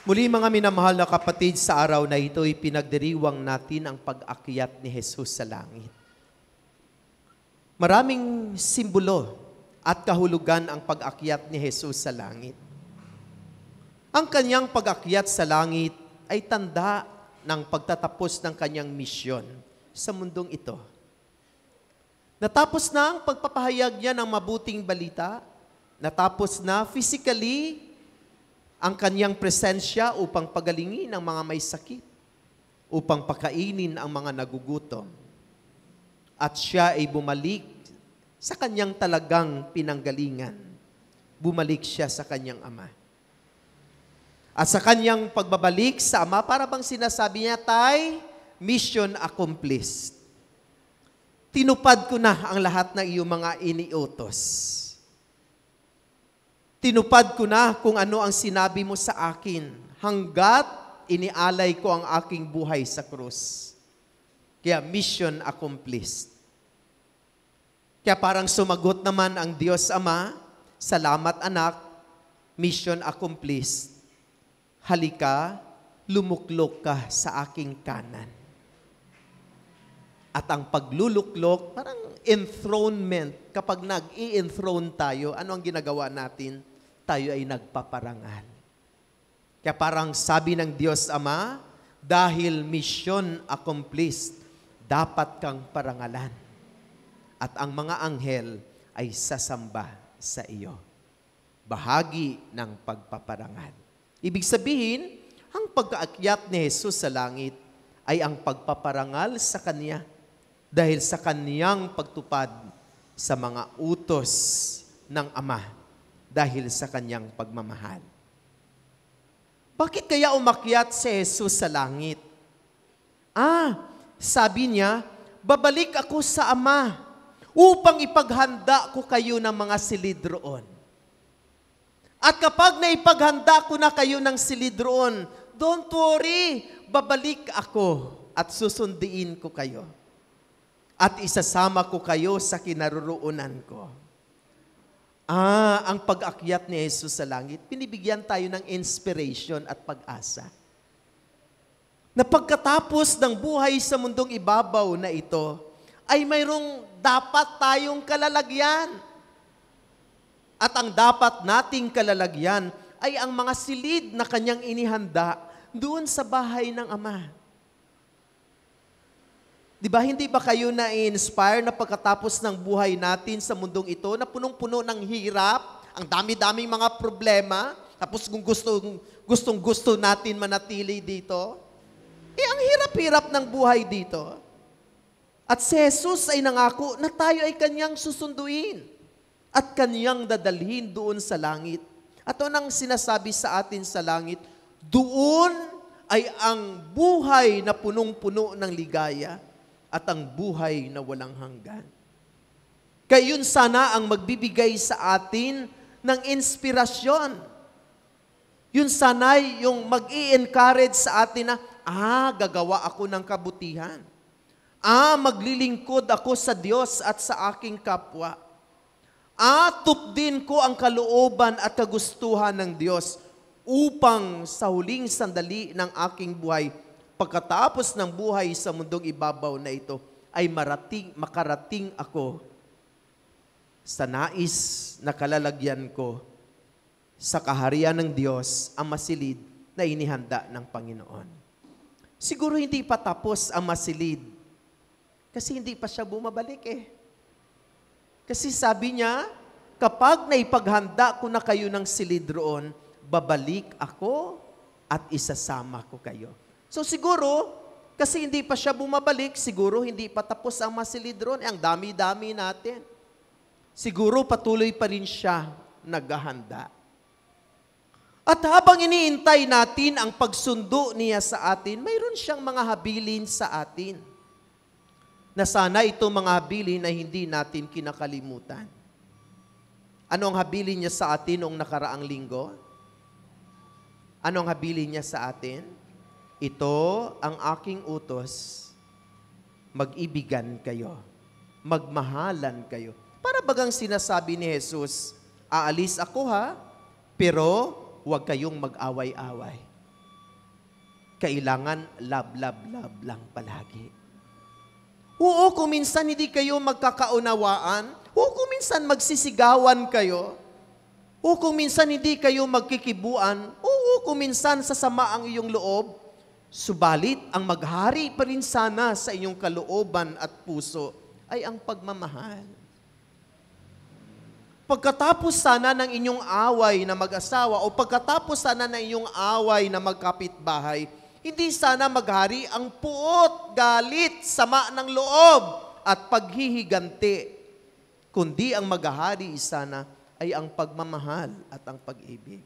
Muli mga minamahal na kapatid, sa araw na ito ay pinagdiriwang natin ang pag-akyat ni Jesus sa langit. Maraming simbolo at kahulugan ang pag-akyat ni Jesus sa langit. Ang kanyang pag-akyat sa langit ay tanda ng pagtatapos ng kanyang misyon sa mundong ito. Natapos na ang pagpapahayag niya ng mabuting balita, natapos na physically ang kanyang presensya upang pagalingin ang mga may sakit, upang pakainin ang mga nagugutom. At siya ay bumalik sa kanyang talagang pinanggalingan. Bumalik siya sa kanyang Ama. At sa kanyang pagbabalik sa Ama, para bang sinasabi niya, Tay, mission accomplished. Tinupad ko na ang lahat ng iyong mga iniutos. Tinupad ko na kung ano ang sinabi mo sa akin hanggat inialay ko ang aking buhay sa krus. Kaya mission accomplished. Kaya parang sumagot naman ang Diyos Ama, salamat anak, mission accomplished. Halika, lumuklok ka sa aking kanan. At ang pagluluklok, parang enthronement. Kapag nag-i-enthrone tayo, ano ang ginagawa natin? Tayo ay nagpaparangal. Kaya parang sabi ng Diyos Ama, dahil mission accomplished, dapat kang parangalan. At ang mga anghel ay sasamba sa iyo. Bahagi ng pagpaparangal. Ibig sabihin, ang pagkaakyat ni Jesus sa langit ay ang pagpaparangal sa Kanya dahil sa Kaniyang pagtupad sa mga utos ng Ama dahil sa Kanyang pagmamahal. Bakit kaya umakyat si Jesus sa langit? Sabi niya, babalik ako sa Ama upang ipaghanda ko kayo ng mga silid roon. At kapag naipaghanda ko na kayo ng silid roon, don't worry, babalik ako at susundiin ko kayo. At isasama ko kayo sa kinaroroonan ko. Ang pag-akyat ni Jesus sa langit, pinibigyan tayo ng inspiration at pag-asa. Na pagkatapos ng buhay sa mundong ibabaw na ito, ay mayroong dapat tayong kalalagyan. At ang dapat nating kalalagyan ay ang mga silid na kanyang inihanda doon sa bahay ng Ama. Hindi ba kayo na-inspire na pagkatapos ng buhay natin sa mundong ito na punong-puno ng hirap, ang dami-daming mga problema, tapos kung gustong-gusto natin manatili dito, ang hirap-hirap ng buhay dito. At si Jesus ay nangako na tayo ay kanyang susunduin at kanyang dadalhin doon sa langit. At ano ang sinasabi sa atin sa langit? Doon ay ang buhay na punong-puno ng ligaya at ang buhay na walang hanggan. Kaya yun sana ang magbibigay sa atin ng inspirasyon. Yun sana yung mag-i-encourage sa atin na, gagawa ako ng kabutihan. Maglilingkod ako sa Diyos at sa aking kapwa. Tupdin ko ang kalooban at kagustuhan ng Diyos upang sa huling sandali ng aking buhay, pagkatapos ng buhay sa mundong ibabaw na ito, ay makarating ako sa nais na kalalagyan ko sa kaharian ng Diyos, ang masilid na inihanda ng Panginoon. Siguro hindi pa tapos ang masilid kasi hindi pa siya bumabalik Kasi sabi niya, kapag naipaghanda ko na kayo ng silid roon, babalik ako at isasama ko kayo. So siguro, kasi hindi pa siya bumabalik, siguro hindi pa tapos ang masilid roon. Ang dami-dami natin. Siguro patuloy pa rin siya naghahanda. At habang iniintay natin ang pagsundo niya sa atin, mayroon siyang mga habilin sa atin. Na sana itong mga habilin ay hindi natin kinakalimutan. Ano ang habilin niya sa atin noong nakaraang linggo? Ano ang habilin niya sa atin? Ito ang aking utos, mag-ibigan kayo, magmahalan kayo. Para bagang sinasabi ni Jesus, aalis ako pero huwag kayong mag-away-away. kailangan love, love, love lang palagi. Oo, kung minsan hindi kayo magkakaunawaan, oo, kung minsan magsisigawan kayo, oo, kung minsan hindi kayo magkikibuan, oo, kung minsan sasama ang iyong loob, subalit ang maghari pa rin sana sa inyong kalooban at puso ay ang pagmamahal. Pagkatapos sana ng inyong away na mag-asawa o pagkatapos sana ng inyong away na magkapitbahay, hindi sana maghari ang puot, galit, sama ng loob at paghihiganti, kundi ang maghari sana ay ang pagmamahal at ang pag-ibig.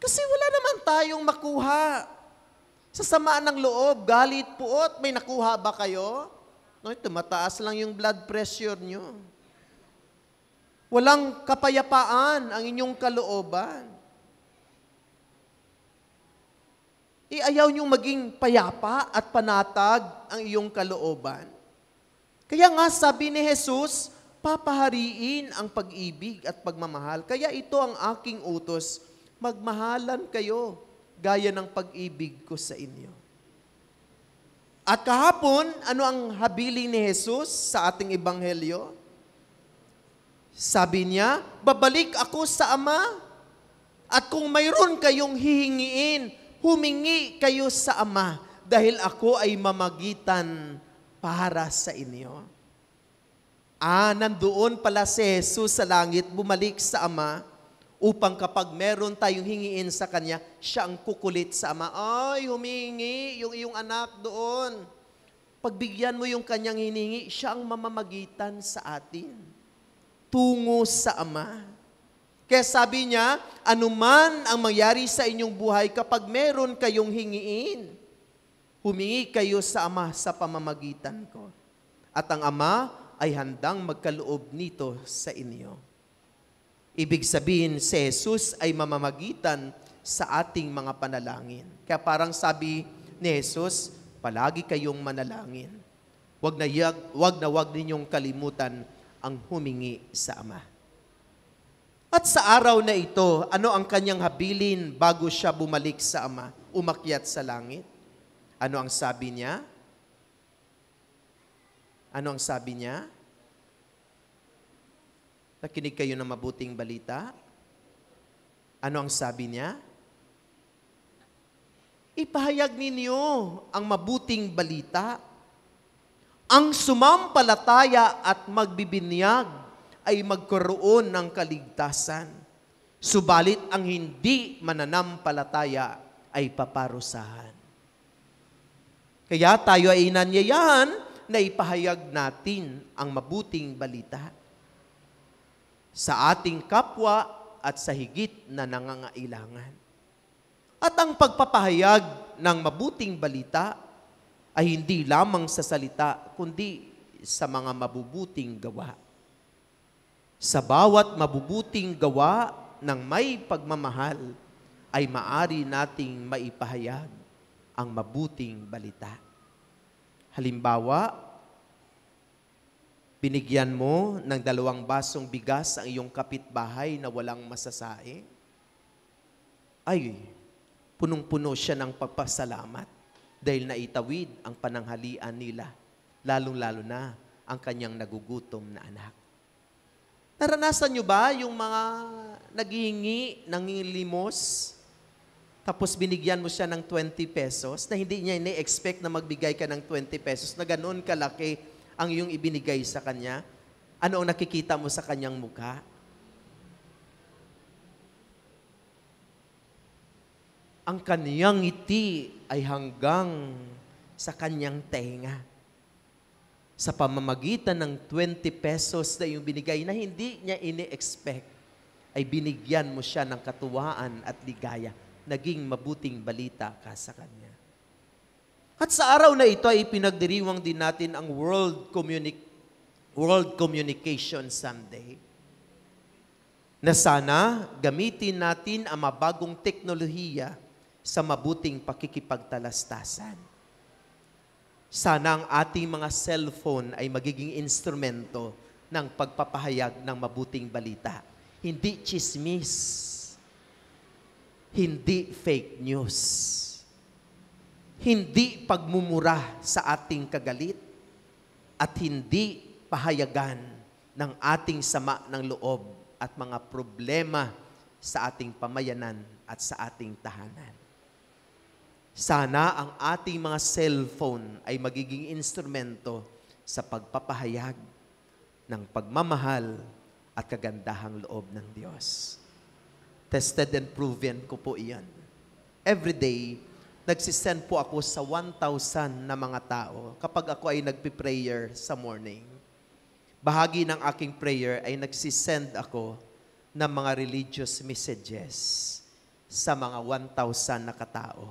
Kasi wala naman tayong makuha sa sama ng loob, galit, puot. May nakuha ba kayo? No, tumataas lang yung blood pressure nyo. Walang kapayapaan ang inyong kalooban. Ayaw niyong maging payapa at panatag ang iyong kalooban. Kaya nga sabi ni Jesus, papahariin ang pag-ibig at pagmamahal. Kaya ito ang aking utos, magmahalan kayo gaya ng pag-ibig ko sa inyo. At kahapon, ano ang habiling ni Jesus sa ating ebanghelyo? Sabi niya, babalik ako sa Ama at kung mayroon kayong hihingiin, humingi kayo sa Ama dahil ako ay mamagitan para sa inyo. Nandoon pala si Jesus sa langit, bumalik sa Ama upang kapag meron tayong hingiin sa Kanya, siya ang kukulit sa Ama. Ay, humingi yung iyong anak doon. Pagbigyan mo yung kanyang hiningi, siya ang mamamagitan sa atin. Tungo sa Ama. Kaya sabi niya, anuman ang mangyari sa inyong buhay kapag meron kayong hingiin, humingi kayo sa Ama sa pamamagitan ko. At ang Ama ay handang magkaloob nito sa inyo. Ibig sabihin, si Jesus ay mamamagitan sa ating mga panalangin. Kaya parang sabi ni Jesus, palagi kayong manalangin. Wag na ninyong kalimutan ang humingi sa Ama. At sa araw na ito, ano ang kanyang habilin bago siya bumalik sa Ama, umakyat sa langit? Ano ang sabi niya? Ano ang sabi niya? Nakinig kayo ng mabuting balita? Ano ang sabi niya? Ipahayag ninyo ang mabuting balita. Ang sumampalataya at magbibinyag ay magkaroon ng kaligtasan. Subalit ang hindi mananampalataya ay paparusahan. Kaya tayo ay inanyayahan na ipahayag natin ang mabuting balita sa ating kapwa at sa higit na nangangailangan. At ang pagpapahayag ng mabuting balita ay hindi lamang sa salita, kundi sa mga mabubuting gawa. Sa bawat mabubuting gawa ng may pagmamahal ay maari nating maipahayag ang mabuting balita. Halimbawa, binigyan mo ng 2 basong bigas ang iyong kapitbahay na walang masasaing, ay punong-puno siya ng pagpasalamat dahil naitawid ang pananghalian nila, lalong-lalo na ang kanyang nagugutom na anak. Naranasan nyo ba yung mga naghihingi, nangilimos, tapos binigyan mo siya ng 20 pesos na hindi niya ini-expect na magbigay ka ng 20 pesos na ganoon kalaki ang iyong ibinigay sa kanya? Ano ang nakikita mo sa kanyang mukha? Ang kanyang ngiti ay hanggang sa kanyang tenga. Sa pamamagitan ng 20 pesos na iyong binigay na hindi niya ini-expect, ay binigyan mo siya ng katuwaan at ligaya. Naging mabuting balita ka sa kanya. At sa araw na ito ay pinagdiriwang din natin ang World Communication Sunday. Na sana gamitin natin ang mabagong teknolohiya sa mabuting pakikipagtalastasan. Sana ang ating mga cellphone ay magiging instrumento ng pagpapahayag ng mabuting balita. Hindi chismis. hindi fake news. Hindi pagmumura sa ating kagalit at hindi pahayagan ng ating sama ng loob at mga problema sa ating pamayanan at sa ating tahanan. Sana ang ating mga cellphone ay magiging instrumento sa pagpapahayag ng pagmamahal at kagandahang loob ng Diyos. Tested and proven ko po iyan. Every day, nagsisend po ako sa 1,000 na mga tao kapag ako ay nagpi-prayer sa morning. Bahagi ng aking prayer ay nagsisend ako ng mga religious messages sa mga 1,000 na katao.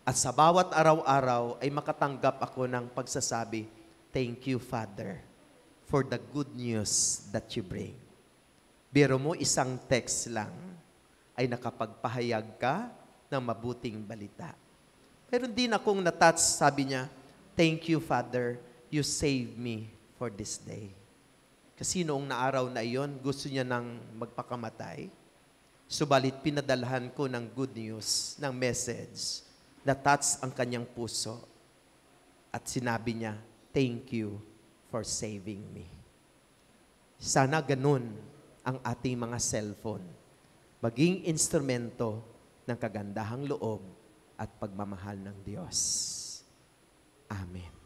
At sa bawat araw-araw ay makatanggap ako ng pagsasabi, "Thank you, Father, for the good news that you bring." Biro mo, isang text lang ay nakapagpahayag ka ng mabuting balita. Pero din akong natouch, sabi niya, "Thank you, Father, you saved me for this day." Kasi noong naaraw na iyon, gusto niya nang magpakamatay. Subalit pinadalhan ko ng good news, ng message, na-touch ang kanyang puso. At sinabi niya, "Thank you for saving me." Sana ganun ang ating mga cellphone. Maging instrumento ng kagandahang loob at pagmamahal ng Diyos. Amen.